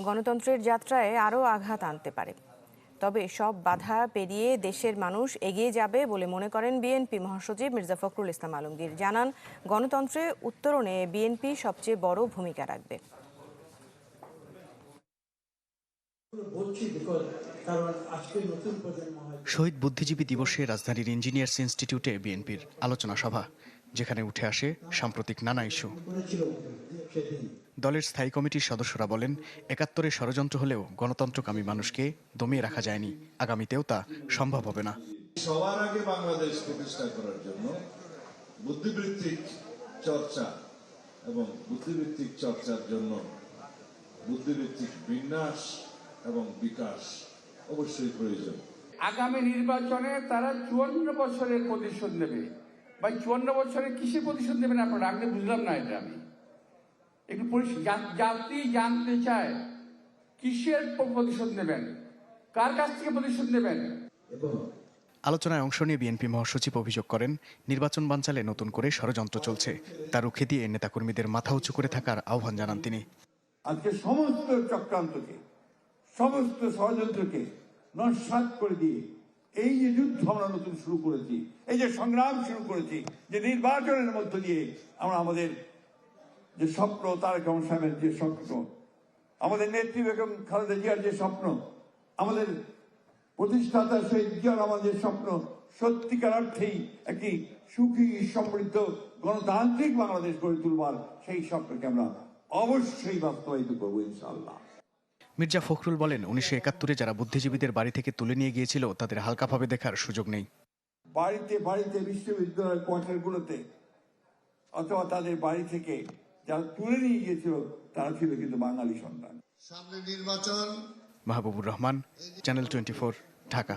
গণতন্ত্রের যাত্রায় আরও আঘাত আনতে পারে। তবে সব বাধা পেরিয়ে দেশের মানুষ এগিয়ে যাবে বলে মনে করেন বিএনপি মহাসচিব মির্জা ফখরুল ইসলাম আলমগীর। জানান, গণতন্ত্রে উত্তরণে বিএনপি সবচেয়ে বড় ভূমিকা রাখবে। শহীদ বুদ্ধিজীবী দিবসে রাজধানীর ইঞ্জিনিয়ার্স ইনস্টিটিউটে বিএনপির আলোচনা সভা, যেখানে উঠে আসে সাম্প্রতিক নানা ইস্যু। দলের স্থায়ী কমিটির সদস্যরা বলেন, ৭১-এ ষড়যন্ত্র হলেও গণতন্ত্রকামী মানুষকে দমিয়ে রাখা যায়নি, আগামীতেও তা সম্ভব হবে না। সবার আগে বাংলাদেশ প্রতিষ্ঠা করার জন্য বুদ্ধিবৃত্তিক চর্চা এবং বুদ্ধিবৃত্তিক চর্চার জন্য বুদ্ধিবৃত্তিক বিন্যাস এবং বিকাশ অবশ্যই প্রয়োজন। আগামী নির্বাচনে তারা ৫৪ বছরের প্রতিশোধ নেবে। ভাই ৫৪ বছরে কিসের প্রতিশোধ নেবেন আপনারা? আগে বুঝলাম না এটা। আমি একটু জাতি জানতে চায়, কিসের প্রতিশোধ নেবেন, কার কাছ থেকে প্রতিশোধ নেবেন? আলোচনায় অংশ নিয়ে বিএনপি মহাসচিব অভিযোগ করেন, নির্বাচন বানচালে নতুন করে ষড়যন্ত্র চলছে। তা রুখে দিয়ে নেতাকর্মীদের মাথা উঁচু করে থাকার আহ্বান জানান তিনি। আজকে সমস্ত চক্রান্তকে, সমস্ত ষড়যন্ত্রকে নস্যাৎ করে দিয়ে এই যে যুদ্ধ আমরা নতুন শুরু করেছি, এই যে সংগ্রাম শুরু করেছি, যে নির্বাচনের মধ্য দিয়ে আমরা আমাদের যে স্বপ্ন, তারেক রহমান সাহেবের যে স্বপ্ন, আমাদের নেত্রী বেগম খালেদা জিয়ার যে স্বপ্ন, আমাদের প্রতিষ্ঠাতা শহীদ জিয়ার আমাদের স্বপ্ন, সত্যিকার অর্থেই একটি সুখী সমৃদ্ধ গণতান্ত্রিক বাংলাদেশ গড়ে তুলবার সেই স্বপ্নকে আমরা অবশ্যই বাস্তবায়িত করবো ইনশাআল্লাহ। মির্জা ফখরুল বলেন, ১৯৭১-এ যারা বুদ্ধিজীবীদের বাড়ি থেকে তুলে নিয়ে গিয়েছিল তাদের হালকাভাবে দেখার সুযোগ নেই। বাড়িতে বাড়িতে বিশ্ববিদ্যালয়ের কোয়ার্টারগুলোতে অথবা তাদের বাড়ি থেকে যারা তুলে নিয়ে গিয়েছিল তারা ছিল কিন্তু বাঙালি সন্তান। সামনে নির্বাচন। মাহবুবুর রহমান, চ্যানেল 24, ঢাকা।